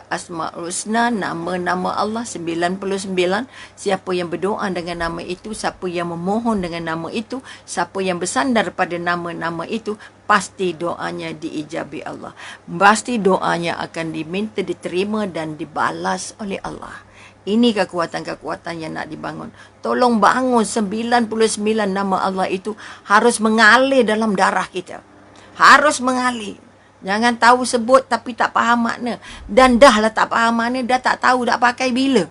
asmaul husna, nama-nama Allah 99. Siapa yang berdoa dengan nama itu, siapa yang memohon dengan nama itu, siapa yang bersandar pada nama-nama itu, pasti doanya diijabi Allah. Pasti doanya akan diminta, diterima dan dibalas oleh Allah. Ini kekuatan-kekuatan yang nak dibangun. Tolong bangun 99 nama Allah itu harus mengalir dalam darah kita. Harus mengalir. Jangan tahu sebut tapi tak faham makna. Dan dah lah tak faham makna, dah tak tahu nak pakai bila.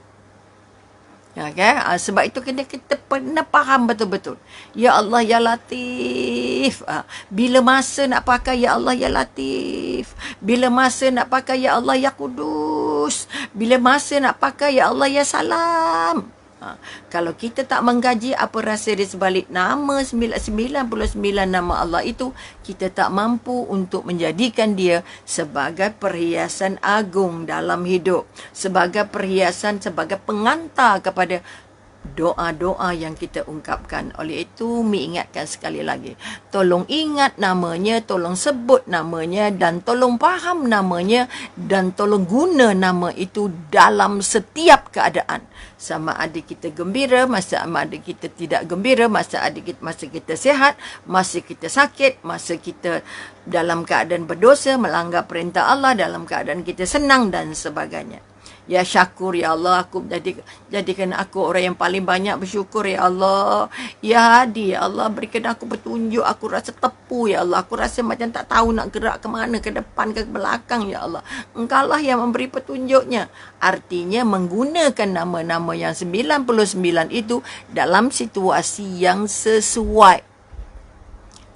Okay? Sebab itu kita pernah faham betul-betul. Ya Allah, Ya Latif. Bila masa nak pakai Ya Allah, Ya Latif. Bila masa nak pakai Ya Allah, Ya Kudus. Bila masa nak pakai Ya Allah, Ya Salam. Kalau kita tak mengkaji apa rahsia di sebalik nama 99 nama Allah itu, kita tak mampu untuk menjadikan dia sebagai perhiasan agung dalam hidup, sebagai perhiasan, sebagai pengantar kepada doa-doa yang kita ungkapkan. Oleh itu, Mi ingatkan sekali lagi, tolong ingat namanya, tolong sebut namanya, dan tolong faham namanya, dan tolong guna nama itu dalam setiap keadaan. Sama ada kita gembira, masa ada kita tidak gembira, masa kita sihat, masa kita sakit, masa kita dalam keadaan berdosa, melanggar perintah Allah, dalam keadaan kita senang dan sebagainya. Ya Syakur, Ya Allah, jadikan aku orang yang paling banyak bersyukur, Ya Allah. Ya Hadi, Ya Allah, berikan aku petunjuk. Aku rasa tepu, Ya Allah. Aku rasa macam tak tahu nak gerak ke mana, ke depan ke belakang, Ya Allah. Engkau lah yang memberi petunjuknya. Artinya menggunakan nama-nama yang 99 itu dalam situasi yang sesuai.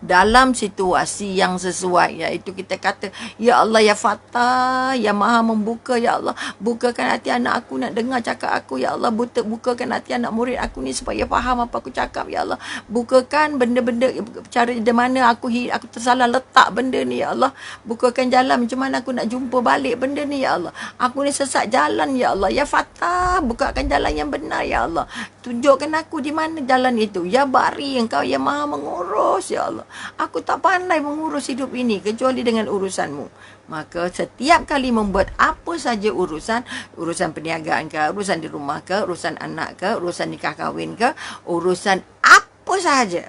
Dalam situasi yang sesuai, iaitu kita kata, Ya Allah, Ya Fatah, Ya Maha Membuka, Ya Allah, bukakan hati anak aku nak dengar cakap aku, Ya Allah, bukakan hati anak murid aku ni supaya faham apa aku cakap, Ya Allah, bukakan benda-benda, cara di mana aku tersalah letak benda ni, Ya Allah, bukakan jalan macam mana aku nak jumpa balik benda ni, Ya Allah, aku ni sesat jalan, Ya Allah, Ya Fatah, bukakan jalan yang benar, Ya Allah, tunjukkan aku di mana jalan itu, Ya Bari, Engkau yang Maha Mengurus, Ya Allah. Aku tak pandai mengurus hidup ini kecuali dengan urusanmu. Maka setiap kali membuat apa saja urusan perniagaan ke, urusan di rumah ke, urusan anak ke, urusan nikah kahwin ke, urusan apa sahaja,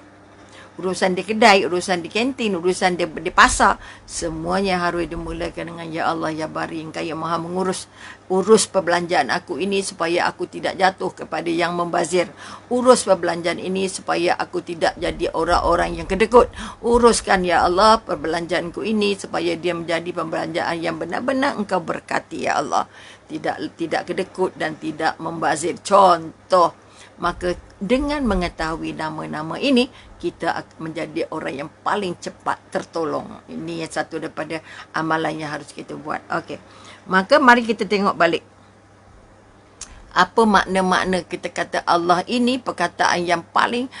urusan di kedai, urusan di kantin, urusan di pasar, semuanya harus dimulakan dengan Ya Allah, Ya Bari, Engkau yang Maha Mengurus. Urus perbelanjaan aku ini supaya aku tidak jatuh kepada yang membazir. Urus perbelanjaan ini supaya aku tidak jadi orang-orang yang kedekut. Uruskan, Ya Allah, perbelanjaanku ini supaya dia menjadi perbelanjaan yang benar-benar Engkau berkati, Ya Allah. Tidak kedekut dan tidak membazir. Contoh, maka dengan mengetahui nama-nama ini, kita akan menjadi orang yang paling cepat tertolong. Ini yang satu daripada amalan yang harus kita buat. Okey. Maka mari kita tengok balik. Apa makna-makna kita kata Allah ini, perkataan yang paling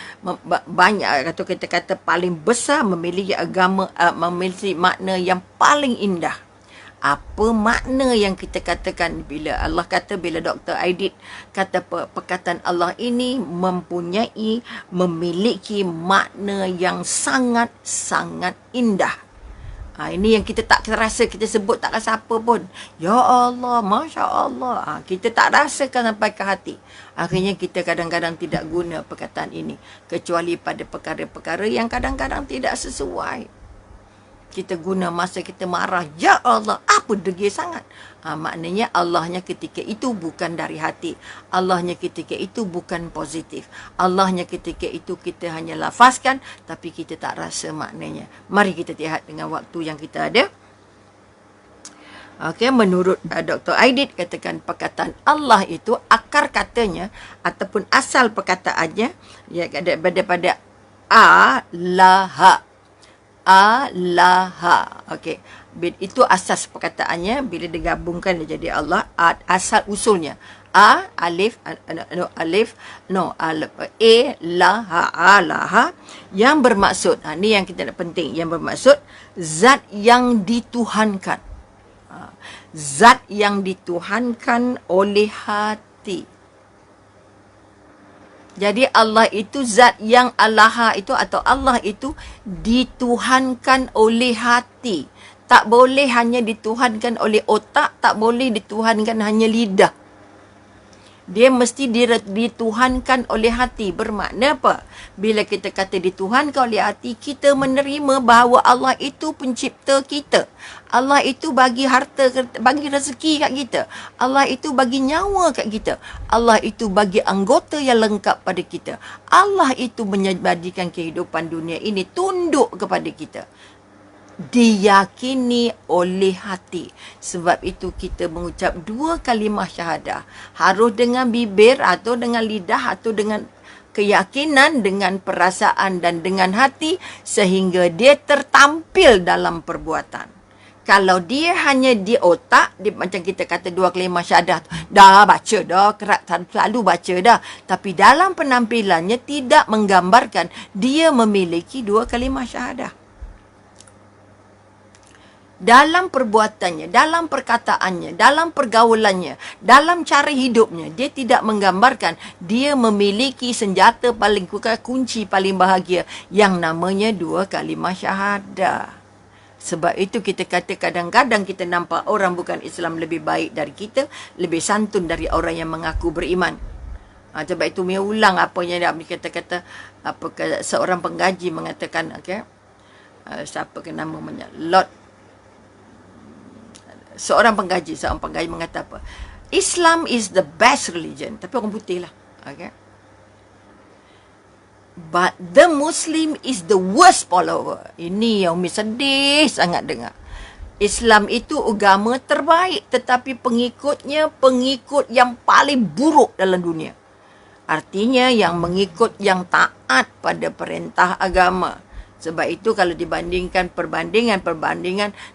banyak, atau kita kata paling besar, memiliki memiliki makna yang paling indah. Apa makna yang kita katakan bila Allah kata, bila Dr. Aidit kata perkataan Allah ini memiliki makna yang sangat-sangat indah. Ini yang kita tak rasa, kita sebut tak rasa apa pun. Ya Allah, Masya Allah. Kita tak rasakan sampai ke hati. Akhirnya kita kadang-kadang tidak guna perkataan ini. Kecuali pada perkara-perkara yang kadang-kadang tidak sesuai. Kita guna masa kita marah, Ya Allah, apa degil sangat. Maknanya Allahnya ketika itu bukan dari hati. Allahnya ketika itu bukan positif. Allahnya ketika itu kita hanya lafazkan, tapi kita tak rasa maknanya. Mari kita lihat dengan waktu yang kita ada. Okey, menurut Dr. Aidit katakan perkataan Allah itu akar katanya ataupun asal perkataannya ya daripada alaha. Alaha. Okey. Itu asas perkataannya. Bila digabungkan dia jadi Allah. Asal usulnya. Alif, laha, alaha. Yang bermaksud. Ni yang kita nak penting. Yang bermaksud. Zat yang dituhankan. Zat yang dituhankan oleh hati. Jadi Allah itu zat yang alaha itu atau Allah itu dituhankan oleh hati. Tak boleh hanya dituhankan oleh otak, tak boleh dituhankan hanya lidah. Dia mesti dituhankan oleh hati. Bermakna apa? Bila kita kata dituhankan oleh hati, kita menerima bahawa Allah itu pencipta kita. Allah itu bagi harta, bagi rezeki kat kita. Allah itu bagi nyawa kat kita. Allah itu bagi anggota yang lengkap pada kita. Allah itu menjadikan kehidupan dunia ini tunduk kepada kita. Diyakini oleh hati. Sebab itu kita mengucap 2 kalimah syahadah. Harus dengan bibir atau dengan lidah atau dengan keyakinan, dengan perasaan dan dengan hati sehingga dia tertampil dalam perbuatan. Kalau dia hanya di otak, dia, macam kita kata 2 kalimah syahadah, dah baca dah, kerap selalu baca dah. Tapi dalam penampilannya tidak menggambarkan dia memiliki 2 kalimah syahadah. Dalam perbuatannya, dalam perkataannya, dalam pergaulannya, dalam cara hidupnya, dia tidak menggambarkan dia memiliki senjata paling kunci paling bahagia yang namanya 2 kalimah syahadah. Sebab itu kita kata kadang-kadang kita nampak orang bukan Islam lebih baik dari kita, lebih santun dari orang yang mengaku beriman. Sebab itu saya ulang apa yang dia kata-kata, seorang penggaji mengatakan, siapa ke namanya? Seorang penggaji mengata apa? Islam is the best religion. Tapi orang putih lah. Okay? But the Muslim is the worst follower. Ini yang Umi sedih sangat dengar. Islam itu agama terbaik, tetapi pengikutnya pengikut yang paling buruk dalam dunia. Artinya yang mengikut yang taat pada perintah agama. Sebab itu kalau dibandingkan perbandingan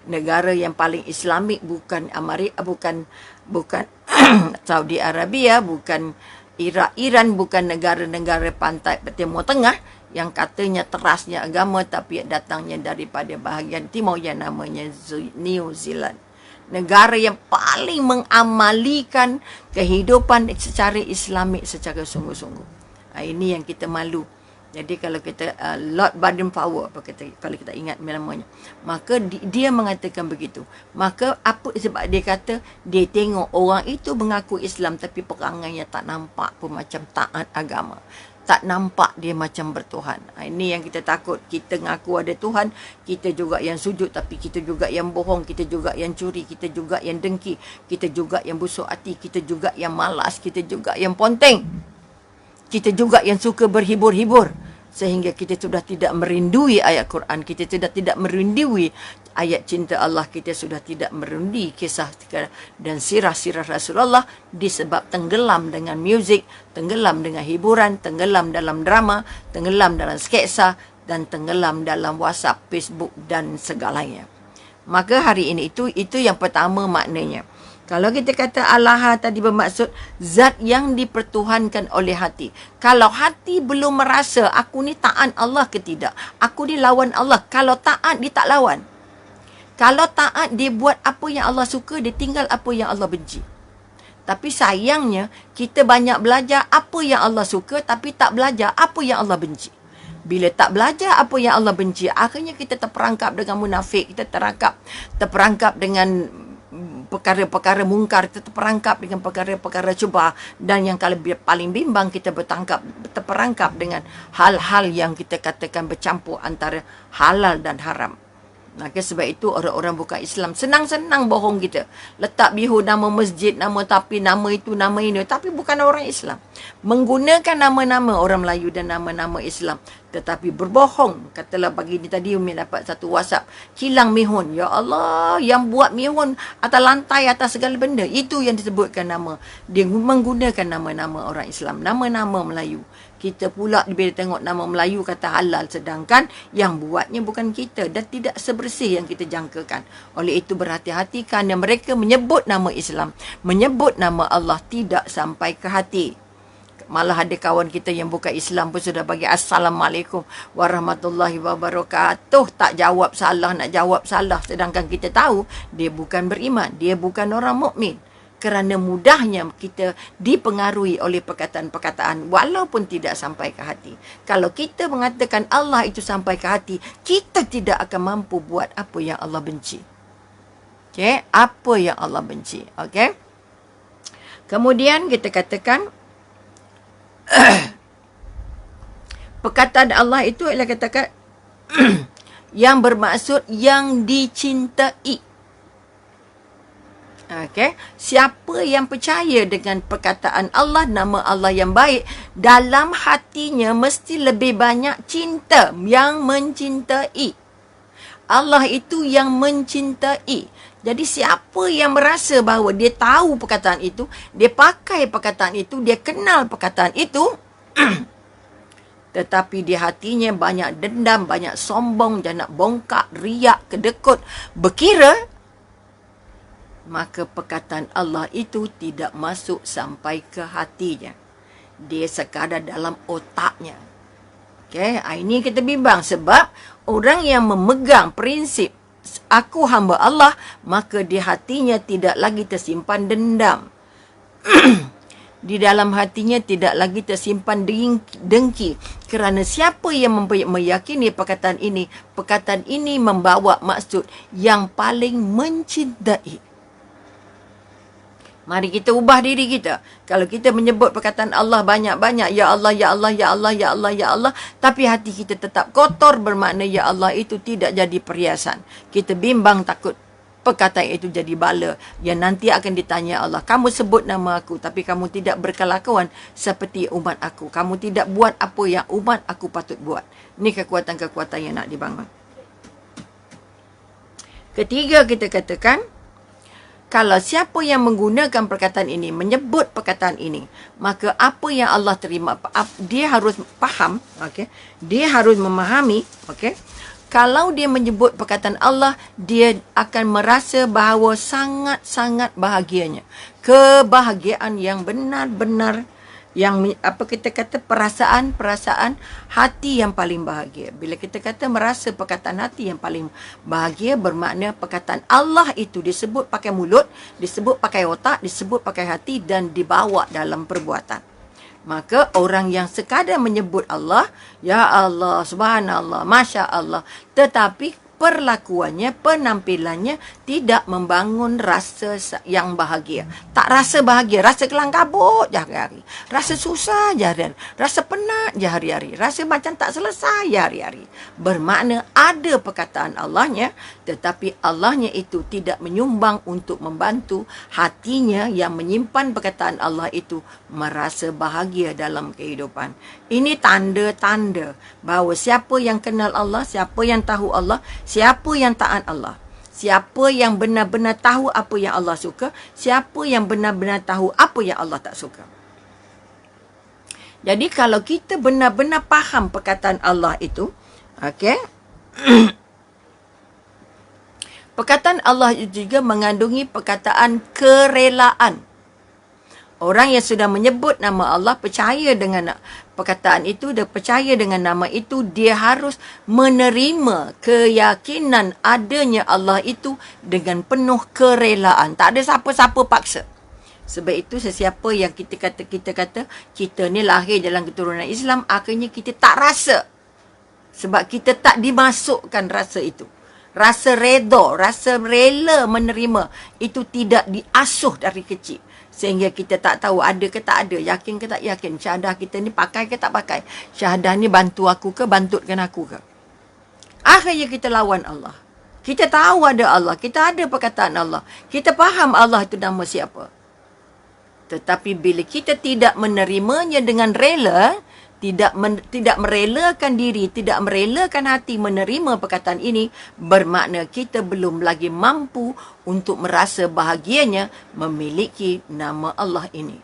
negara yang paling Islamik bukan Amerika, bukan Saudi Arabia, bukan Iran, bukan negara-negara pantai Timur Tengah yang katanya terasnya agama tapi datangnya daripada bahagian timur yang namanya New Zealand. Negara yang paling mengamalikan kehidupan secara Islamik secara sungguh-sungguh. Ini yang kita malu. Jadi kalau kita Lord Baden-Powell kalau kita ingat namanya, maka dia mengatakan begitu. Maka apa sebab dia kata dia tengok orang itu mengaku Islam tapi perangainya tak nampak pun macam taat agama. Tak nampak dia macam bertuhan. Ini yang kita takut. Kita ngaku ada Tuhan, kita juga yang sujud tapi kita juga yang bohong, kita juga yang curi, kita juga yang dengki, kita juga yang busuk hati, kita juga yang malas, kita juga yang ponteng. Kita juga yang suka berhibur-hibur. Sehingga kita sudah tidak merindui ayat Quran. Kita sudah tidak merindui ayat cinta Allah. Kita sudah tidak merindui kisah dan sirah-sirah Rasulullah. Disebab tenggelam dengan muzik, tenggelam dengan hiburan, tenggelam dalam drama, tenggelam dalam sketsa, dan tenggelam dalam WhatsApp, Facebook dan segalanya. Maka hari ini itu yang pertama maknanya. Kalau kita kata Allah tadi bermaksud zat yang dipertuhankan oleh hati. Kalau hati belum merasa aku ni taat Allah ke tidak, aku ni lawan Allah. Kalau taat dia tak lawan. Kalau taat dia buat apa yang Allah suka, dia tinggal apa yang Allah benci. Tapi sayangnya kita banyak belajar apa yang Allah suka tapi tak belajar apa yang Allah benci. Bila tak belajar apa yang Allah benci, akhirnya kita terperangkap dengan munafik, kita terperangkap dengan perkara-perkara mungkar, kita terperangkap dengan perkara-perkara cubah, dan yang paling bimbang kita terperangkap dengan hal-hal yang kita katakan bercampur antara halal dan haram. Maka sebab itu orang-orang bukan Islam senang-senang bohong kita. Letak bihu nama masjid, nama tapi, nama itu, nama ini. Tapi bukan orang Islam. Menggunakan nama-nama orang Melayu dan nama-nama Islam. Tetapi berbohong. Katalah pagi ni tadi Umi dapat satu WhatsApp. Kilang mihun. Ya Allah, yang buat mihun atas lantai, atas segala benda. Itu yang disebutkan nama. Dia menggunakan nama-nama orang Islam. Nama-nama Melayu. Kita pula bila tengok nama Melayu kata halal, sedangkan yang buatnya bukan kita dan tidak sebersih yang kita jangkakan. Oleh itu berhati-hati kerana mereka menyebut nama Islam, menyebut nama Allah tidak sampai ke hati. Malah ada kawan kita yang bukan Islam pun sudah bagi Assalamualaikum warahmatullahi wabarakatuh. Tak jawab salah, nak jawab salah. Sedangkan kita tahu dia bukan beriman, dia bukan orang mukmin. Kerana mudahnya kita dipengaruhi oleh perkataan-perkataan walaupun tidak sampai ke hati. Kalau kita mengatakan Allah itu sampai ke hati, kita tidak akan mampu buat apa yang Allah benci. Okey, apa yang Allah benci. Okey. Kemudian kita katakan perkataan Allah itu adalah katakan yang bermaksud yang dicintai. Okey, siapa yang percaya dengan perkataan Allah, nama Allah yang baik, dalam hatinya mesti lebih banyak cinta, yang mencintai. Allah itu yang mencintai. Jadi siapa yang merasa bahawa dia tahu perkataan itu, dia pakai perkataan itu, dia kenal perkataan itu, tetapi di hatinya banyak dendam, banyak sombong, dia nak bongkak, riak, kedekut, berkira, maka perkataan Allah itu tidak masuk sampai ke hatinya. Dia sekadar dalam otaknya. Okey, ini kita bimbang sebab orang yang memegang prinsip aku hamba Allah, maka di hatinya tidak lagi tersimpan dendam. Di dalam hatinya tidak lagi tersimpan dengki. Kerana siapa yang meyakini perkataan ini membawa maksud yang paling mencintai. Mari kita ubah diri kita. Kalau kita menyebut perkataan Allah banyak-banyak, ya Allah, ya Allah, ya Allah, ya Allah, ya Allah, tapi hati kita tetap kotor, bermakna ya Allah itu tidak jadi perhiasan. Kita bimbang takut perkataan itu jadi bala yang nanti akan ditanya Allah, kamu sebut nama aku tapi kamu tidak berkelakuan seperti umat aku. Kamu tidak buat apa yang umat aku patut buat. Ini kekuatan-kekuatan yang nak dibangun. Ketiga, kita katakan, kalau siapa yang menggunakan perkataan ini, menyebut perkataan ini, maka apa yang Allah terima, dia harus faham, okay? Dia harus memahami, okay? Kalau dia menyebut perkataan Allah, dia akan merasa bahawa sangat-sangat bahagianya. Kebahagiaan yang benar-benar, yang apa kita kata, perasaan hati yang paling bahagia. Bila kita kata merasa perkataan hati yang paling bahagia, bermakna perkataan Allah itu disebut pakai mulut, disebut pakai otak, disebut pakai hati dan dibawa dalam perbuatan. Maka orang yang sekadar menyebut Allah, ya Allah, subhanallah, masya Allah, tetapi perlakuannya, penampilannya tidak membangun rasa yang bahagia. Tak rasa bahagia, rasa kelang kabut je hari-hari. Rasa susah je hari-hari. Rasa penat je hari-hari. Rasa macam tak selesai je hari-hari. Bermakna ada perkataan Allahnya, tetapi Allahnya itu tidak menyumbang untuk membantu hatinya yang menyimpan perkataan Allah itu merasa bahagia dalam kehidupan. Ini tanda-tanda bahawa siapa yang kenal Allah, siapa yang tahu Allah, siapa yang taat Allah, siapa yang benar-benar tahu apa yang Allah suka, siapa yang benar-benar tahu apa yang Allah tak suka. Jadi kalau kita benar-benar faham perkataan Allah itu, okey, perkataan Allah itu juga mengandungi perkataan kerelaan. Orang yang sudah menyebut nama Allah, percaya dengan perkataan itu, dia percaya dengan nama itu, dia harus menerima keyakinan adanya Allah itu dengan penuh kerelaan. Tak ada siapa-siapa paksa. Sebab itu sesiapa yang kita kata kita ni lahir dalam keturunan Islam, akhirnya kita tak rasa. Sebab kita tak dimasukkan rasa itu. Rasa redha, rasa rela menerima, itu tidak diasuh dari kecil. Sehingga kita tak tahu ada ke tak ada, yakin ke tak yakin, syahadah kita ni pakai ke tak pakai, syahadah ni bantu aku ke, bantutkan aku ke. Akhirnya kita lawan Allah. Kita tahu ada Allah, kita ada perkataan Allah, kita faham Allah itu nama siapa. Tetapi bila kita tidak menerimanya dengan rela, tidak merelakan diri, tidak merelakan hati menerima perkataan ini, bermakna kita belum lagi mampu untuk merasa bahagianya memiliki nama Allah ini.